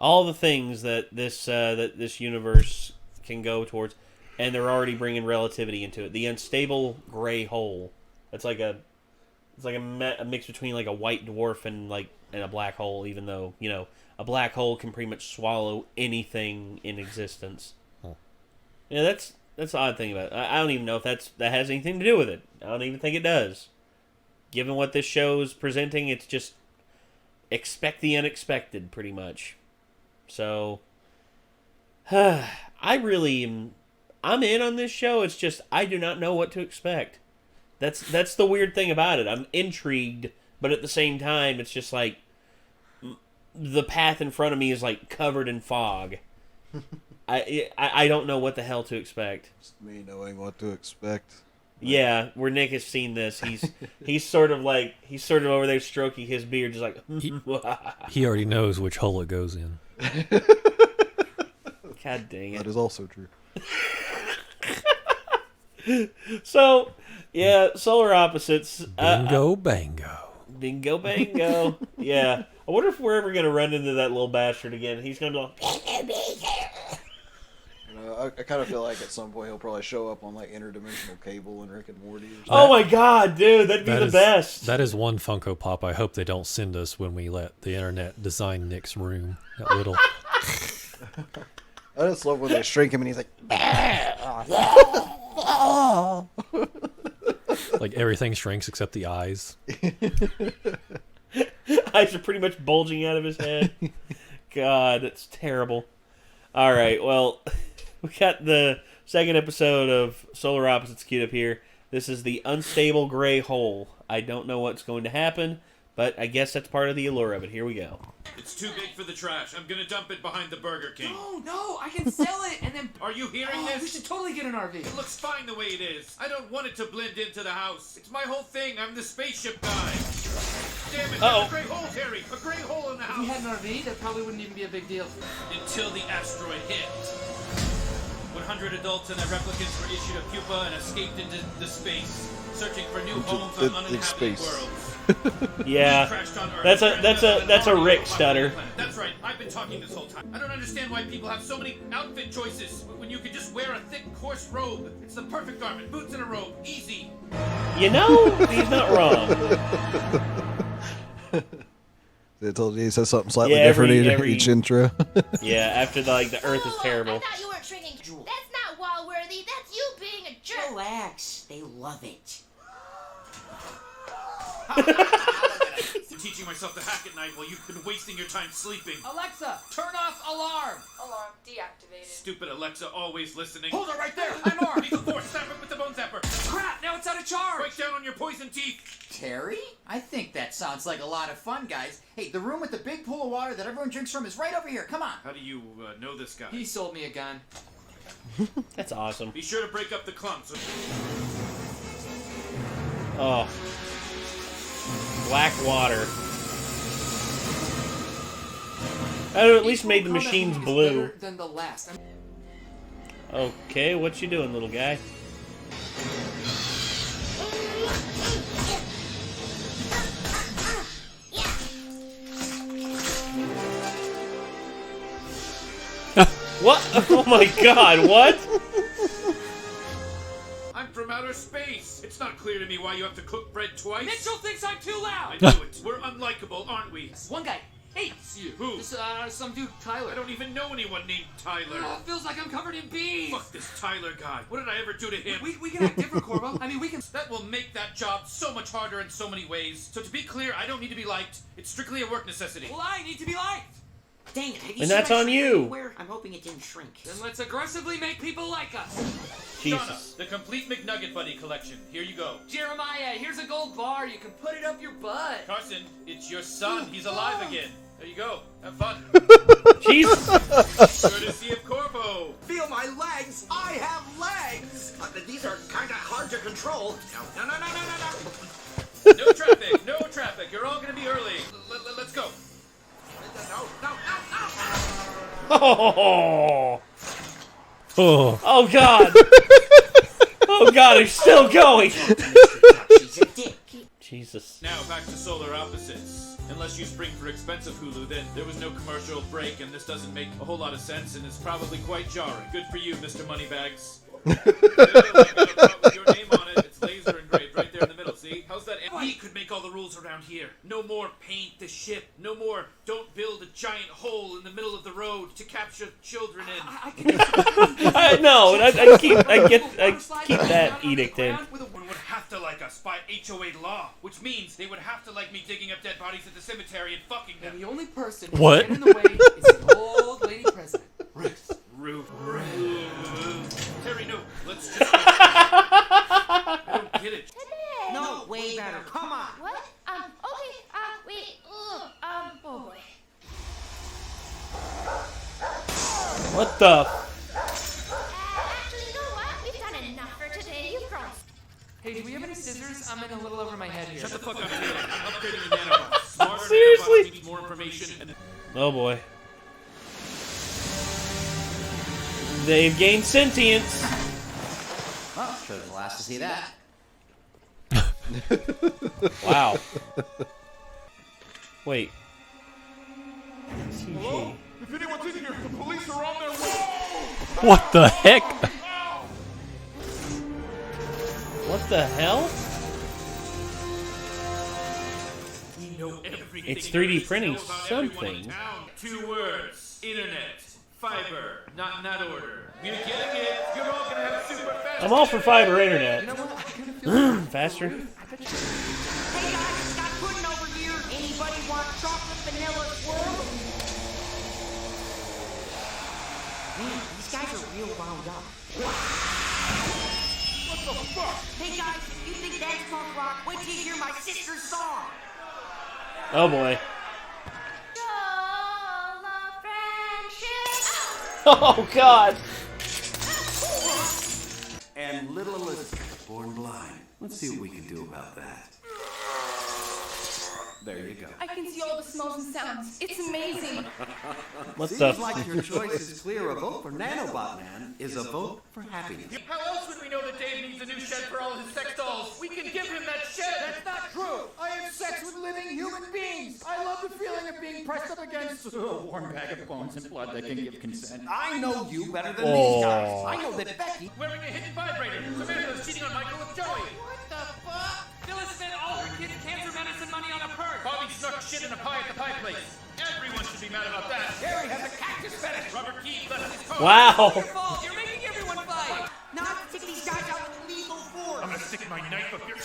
all the things that this universe can go towards, and they're already bringing relativity into it. The unstable gray hole. It's like a mix between like a white dwarf and a black hole. Even though a black hole can pretty much swallow anything in existence. Huh. Yeah, that's the odd thing about it. I don't even know if that has anything to do with it. I don't even think it does. Given what this show's presenting, it's just expect the unexpected, pretty much. So, I'm in on this show. It's just I do not know what to expect. That's the weird thing about it. I'm intrigued, but at the same time, it's just like the path in front of me is like covered in fog. I don't know what the hell to expect. Just me knowing what to expect. Yeah, where Nick has seen this, he's sort of over there stroking his beard, just like he already knows which hole it goes in. God dang it! That is also true. So, yeah, solar opposites. Bingo, bango. Bingo, bango. Yeah, I wonder if we're ever gonna run into that little bastard again. He's gonna be like. I kind of feel like at some point he'll probably show up on like interdimensional cable in Rick and Morty or something. Oh my god, dude, that'd be the best. That is one Funko Pop I hope they don't send us when we let the internet design Nick's room. That little. I just love when they shrink him and he's like. Like everything shrinks except the eyes. Eyes are pretty much bulging out of his head. God, that's terrible. All right, well. We got the second episode of Solar Opposites queued up here. This is the unstable gray hole. I don't know what's going to happen, but I guess that's part of the allure of it. Here we go. It's too big for the trash. I'm gonna dump it behind the Burger King. No, I can sell it and then... Are you hearing this? We should totally get an RV. It looks fine the way it is. I don't want it to blend into the house. It's my whole thing. I'm the spaceship guy. Damn it, there's a gray hole, Terry. A gray hole in the house. If we had an RV, that probably wouldn't even be a big deal. Until the asteroid hit. 100 adults and their replicants were issued a pupa and escaped into the space, searching for new homes on uninhabited worlds. Yeah, that's a Rick stutter. That's right, I've been talking this whole time. I don't understand why people have so many outfit choices when you could just wear a thick, coarse robe. It's the perfect garment. Boots and a robe, easy. You know, he's not wrong. They told you he says something slightly different each intro. Yeah, after the Earth is terrible. I thought you weren't shrinking. That's not wall-worthy. That's you being a jerk. Relax. They love it. Teaching myself to hack at night while you've been wasting your time sleeping. Alexa, turn off alarm. Alarm deactivated. Stupid Alexa, always listening. Hold it right there. I'm armed. Lethal force, snap it with the bone zapper. Crap, now it's out of charge. Break down on your poison teeth. Terry? I think that sounds like a lot of fun, guys. Hey, the room with the big pool of water that everyone drinks from is right over here. Come on. How do you know this guy? He sold me a gun. That's awesome. Be sure to break up the clumps. Oh. Black water. I at least made the machines blue. Better than the last. Okay, what you doing, little guy? What? Oh my god, what? I'm from outer space. It's not clear to me why you have to cook bread twice. Mitchell thinks I'm too loud. I knew it. We're unlikable, aren't we? One guy hates you. Who? This, some dude, Tyler. I don't even know anyone named Tyler. It feels like I'm covered in bees. Fuck this Tyler guy. What did I ever do to him? We can act different, Corbo. I mean, we can... That will make that job so much harder in so many ways. So to be clear, I don't need to be liked. It's strictly a work necessity. Well, I need to be liked. Dang it, have you And seen that's my on shirt you. anywhere? I'm hoping it didn't shrink. Then let's aggressively make people like us. Jesus. Shauna, the complete McNugget Buddy collection. Here you go. Jeremiah, here's a gold bar. You can put it up your butt. Carson, it's your son. He's alive again. There you go. Have fun. Jesus. Courtesy of Corvo. Feel my legs. I have legs. These are kind of hard to control. No. No traffic. No traffic. You're all going to be early. Let's go. No. Oh. Oh. Oh god. Oh god, he's still going. She's a dick. Jesus Jesus. Now back to solar opposites. Unless you spring for expensive Hulu, then there was no commercial break, and this doesn't make a whole lot of sense, and it's probably quite jarring. Good for you, Mr. Moneybags. With your name on it, it's laser engraved right there in the middle, see? How's that? We could make all the rules around here. No more paint the ship. No more don't build a giant hole in the middle of the road to capture children in. No, I keep that edict in. One would have to like us by HOA law, which means they would have to like me digging up dead bodies at the cemetery and fucking them. And the only person What? who can get in the way is the old lady president, Ruth. Ruth. Terry, no. Let's just. I don't get it. No, way better. Come on. What? Okay. Wait. Oh boy. What the? Actually, you know what? We've done enough for today. You promised. Hey, do we have any scissors? I'm in a little over my head here. Shut the fuck up, Taylor. I'm upgrading the nanobots. Smarter Seriously? nanobots need more information. And Oh boy. They've gained sentience. Well, sure was the last to see that. Wow. Wait. Hello? If anyone's in here, the police are on their way. What the heck? What the hell? we know everything. It's 3D printing Know about everyone in something. town. 2 words. Internet. Fiber. Not in that order. You're getting it. You're all gonna have super fast. I'm all for fiber internet. You know what? I kind of feel Faster. Hey guys, got pudding over here. Anybody want chocolate vanilla swirl? Man, these guys are real wound up. What the fuck? Hey guys, if you think that's punk rock, wait till you hear my sister's song. Oh boy. Soul of friendship. Oh god. And little Elizabeth, born blind. Let's see what we can do about that. There you go. I can see all the smells and sounds. It's amazing. What Seems the? like your choice is clear. A vote for Nanobot Man is a vote for happiness. How else would we know that Dave needs a new shed for all his sex dolls? We can give him that shed. That's not true. I have sex with living human beings. I love the feeling of being pressed up against a warm bag of bones and blood that can give consent. I know you better than these guys. I know that Becky. Wearing a hidden vibrator. Samantha's cheating on Michael with Joey. What the fuck? Phyllis spent all her kids' cancer medicine money on a purse. Bobby snuck shit in a pie at the pie place. Everyone should be mad about that. Harry has a cactus fetish. Robert Keith left his car. Wow. Fault. You're making everyone fight. Now I can take these guys out with lethal force. I'm gonna stick my knife up your.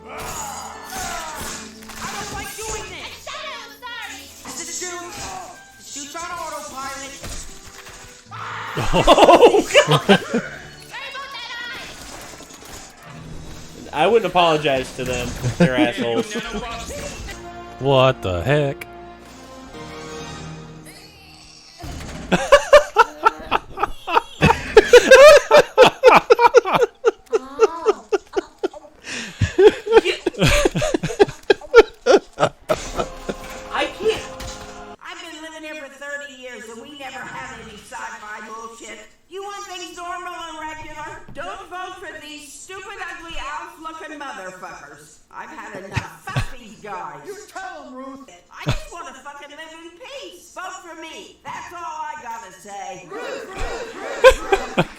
I don't like doing this. Shut up, sorry. The suit's on autopilot. Oh god. Sorry about that eye. I wouldn't apologize to them. They're assholes. What the heck? I can't. I've been living here for 30 years and we never had any sci-fi bullshit. You want things normal and regular? Don't vote for these stupid, ugly, elf-looking motherfuckers. I've had enough. Fuck these guys. You tell him, Ruth. I just want to fucking live in peace. Vote for me. That's all I gotta say.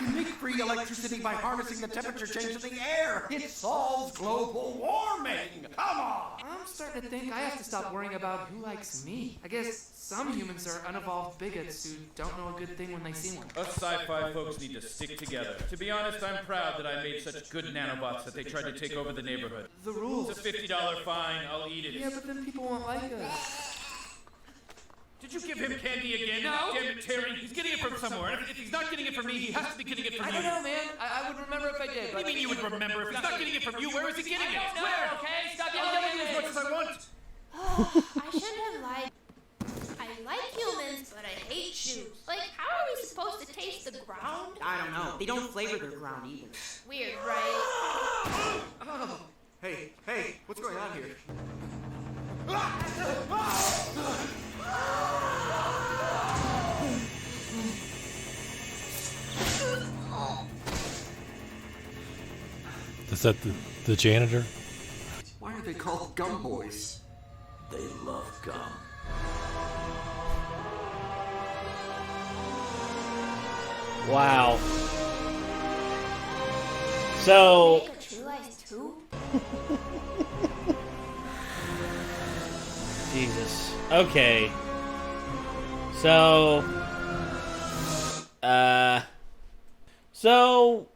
You make free electricity by harnessing the temperature change of the air. It solves global warming. Come on. I'm starting to think I have to stop worrying about who likes me. I guess some humans are unevolved bigots who don't know a good thing when they see one. Us sci-fi folks need to stick together. To be honest, I'm proud that I made such good nanobots that they tried to take over the neighborhood. The rules. It's a $50 fine. I'll eat it. Yeah, but then people won't like us. Did you give him candy again? No. Damn it, Terry. He's getting it from somewhere. And if he's not getting it from me, he has to be getting it from I you. don't know, man. I would remember if I did. What do you mean you would remember? If he's not getting it from you, where is he getting it? Where? Okay, stop I'll yelling get it as much as I want. I shouldn't have lied. I like humans, but I hate shoes. Like, how are we supposed to taste the ground? I don't know. They don't flavor their ground either. Weird, right? Hey, what's going on here? Is that the janitor? Why are they called Gum Boys? They love gum. Wow. So. Make a True Lies 2? Jesus. Okay. So. So.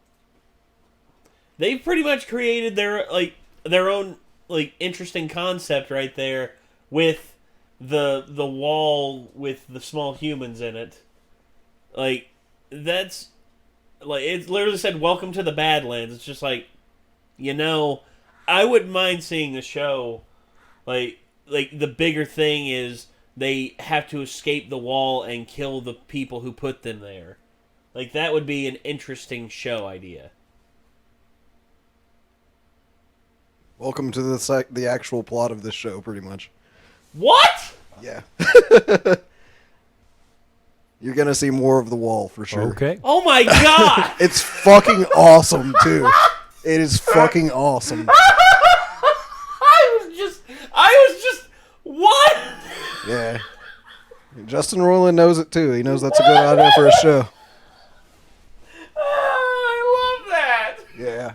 They've pretty much created their own interesting concept right there with the wall with the small humans in it. That's it literally said welcome to the Badlands. It's just I wouldn't mind seeing the show. The bigger thing is they have to escape the wall and kill the people who put them there. That would be an interesting show idea. Welcome to the actual plot of this show, pretty much. What? Yeah. You're gonna see more of the wall for sure. Okay. Oh my god! It's fucking awesome too. It is fucking awesome. I was just what? Yeah. Justin Roiland knows it too. He knows that's a good idea for a show. I love that. Yeah.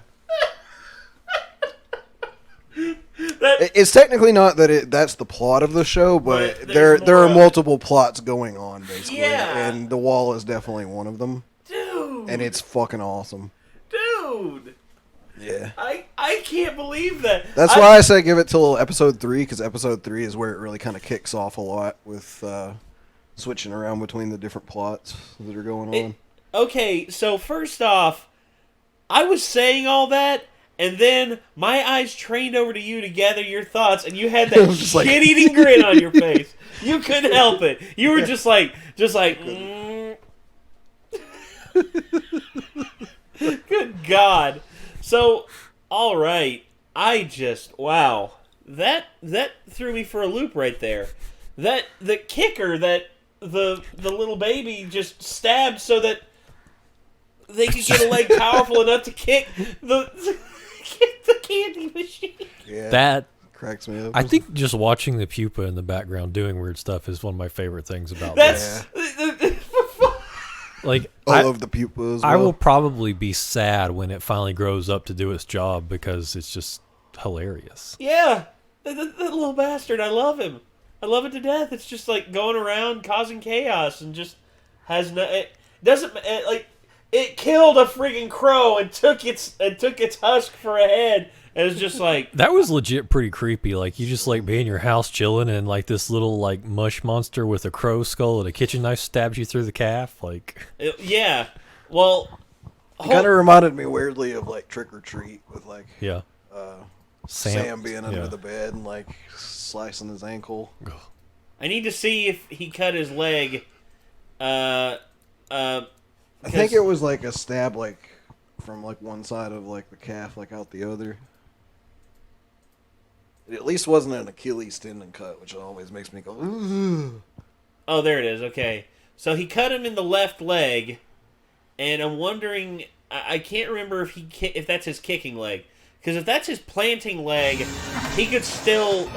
It's technically not that that's the plot of the show, but there are multiple plots going on, basically. Yeah. And the wall is definitely one of them. Dude. And it's fucking awesome. Dude. Yeah. I can't believe that. That's why I say give it till episode 3, because episode 3 is where it really kind of kicks off a lot with switching around between the different plots that are going on. Okay, so first off, I was saying all that, and then my eyes trained over to you to gather your thoughts, and you had that shit-eating grin on your face. You couldn't help it. You were just like. Good God. So, all right. Wow. That threw me for a loop right there. The kicker that the little baby just stabbed so that they could get a leg powerful enough to kick the candy machine. Yeah, that cracks me up. I think just watching the pupa in the background doing weird stuff is one of my favorite things about this. Like I love the pupa as well. I will probably be sad when it finally grows up to do its job because it's just hilarious. Yeah, that little bastard. I love him. I love it to death. It's just going around causing chaos and just has no. It doesn't it killed a friggin' crow and took its husk for a head. And it's just that was legit pretty creepy. You just be in your house chilling and this little mush monster with a crow skull and a kitchen knife stabs you through the calf. Yeah. Well, it kind of reminded me weirdly of Trick or Treat with yeah. Sam being under the bed and slicing his ankle. I need to see if he cut his leg. I think it was a stab from one side of the calf out the other. It at least wasn't an Achilles tendon cut, which always makes me go, ooh. Oh, there it is. Okay. So he cut him in the left leg, and I'm wondering, I can't remember if that's his kicking leg. Because if that's his planting leg, he could still,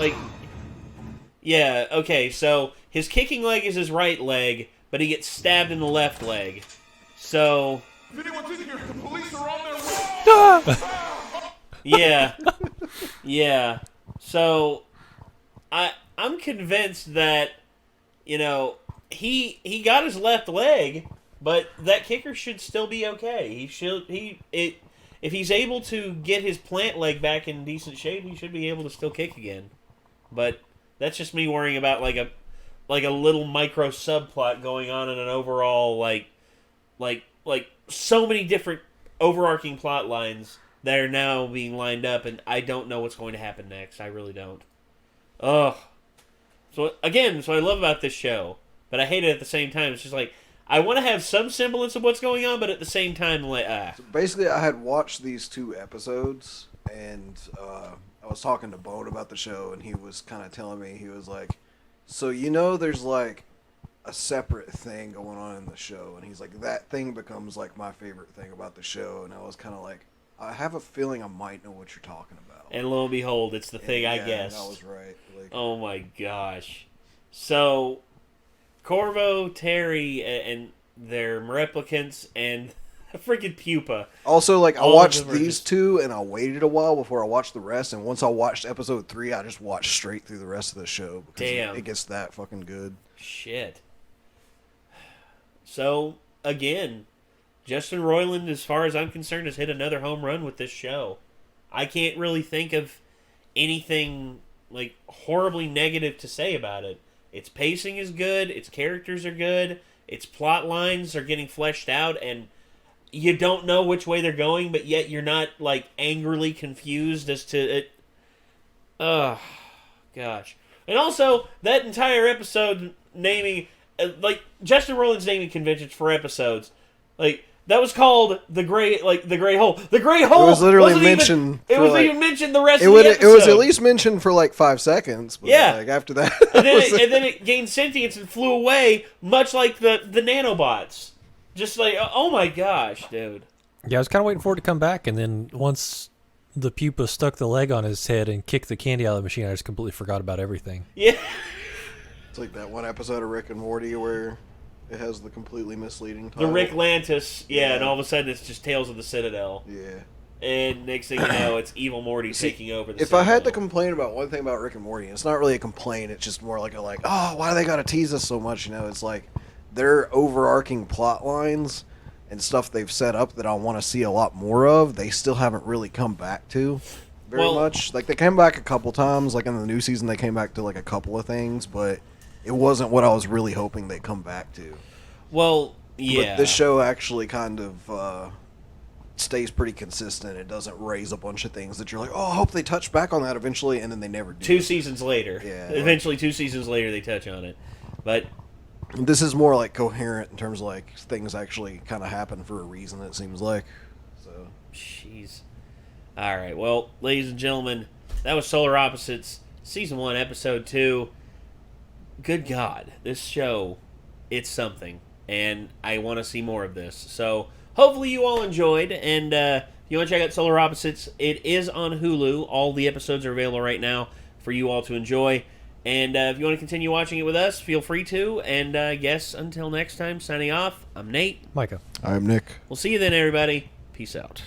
yeah, okay, so his kicking leg is his right leg, but he gets stabbed in the left leg. So... If anyone's in here, the police are on their way! Yeah. Yeah. So, I'm convinced that, he got his left leg, but that kicker should still be okay. If he's able to get his plant leg back in decent shape, he should be able to still kick again. But that's just me worrying about a little micro subplot going on in an overall so many different overarching plot lines that are now being lined up, and I don't know what's going to happen next. I really don't. Ugh. So I love about this show, but I hate it at the same time. It's just I want to have some semblance of what's going on, but at the same time, So basically, I had watched these 2 episodes, and I was talking to Bone about the show, and he was kind of telling me, he was like, so there's a separate thing going on in the show, and he's like, that thing becomes my favorite thing about the show, and I was kind of like, I have a feeling I might know what you're talking about. And lo and behold, it's the thing I guessed. I was right. Like, oh my gosh. So, Corvo, Terry, and their replicants, and freaking Pupa. Also, like, I All watched of them are these just- two, and I waited a while before I watched the rest, and once I watched episode 3, I just watched straight through the rest of the show. Because Damn. It gets that fucking good. Shit. So, again, Justin Roiland, as far as I'm concerned, has hit another home run with this show. I can't really think of anything, like, horribly negative to say about it. Its pacing is good, its characters are good, its plot lines are getting fleshed out, and you don't know which way they're going, but yet you're not, like, angrily confused as to it. Oh, gosh. And also, that entire episode naming, like, Justin Roiland's naming conventions for episodes, like, that was called the Gray Hole. The Gray Hole. It was literally wasn't mentioned. It for, wasn't like, even mentioned the rest it of would. the episode. It was at least mentioned for like 5 seconds. But Yeah. Like after that, and then it gained sentience and flew away, much like the nanobots. Just like, oh my gosh, dude. Yeah, I was kind of waiting for it to come back, and then once the pupa stuck the leg on his head and kicked the candy out of the machine, I just completely forgot about everything. Yeah. It's like that one episode of Rick and Morty where it has the completely misleading The title. Rick Lantis, Yeah. and all of a sudden it's just Tales of the Citadel. Yeah. And next thing you know, it's Evil Morty taking over the If I had to Citadel. complain about one thing about Rick and Morty, it's not really a complaint. It's just more like oh, why do they gotta tease us so much? You know, it's like their overarching plot lines and stuff they've set up that I want to see a lot more of. They still haven't really come back to very much. Like they came back a couple times. Like in the new season, they came back to like a couple of things, but it wasn't what I was really hoping they'd come back to. Well, yeah. But this show actually kind of stays pretty consistent. It doesn't raise a bunch of things that you're like, oh, I hope they touch back on that eventually, and then they never do. 2 seasons later. Yeah. Eventually, 2 seasons later, they touch on it. But This is more like coherent in terms of like things actually kind of happen for a reason, it seems like. So, jeez. All right. Well, ladies and gentlemen, that was Solar Opposites, Season 1, Episode 2. Good God. This show, it's something. And I want to see more of this. So, hopefully you all enjoyed. And if you want to check out Solar Opposites, it is on Hulu. All the episodes are available right now for you all to enjoy. And if you want to continue watching it with us, feel free to. And I guess until next time, signing off, I'm Nate. Micah. I'm Nick. We'll see you then, everybody. Peace out.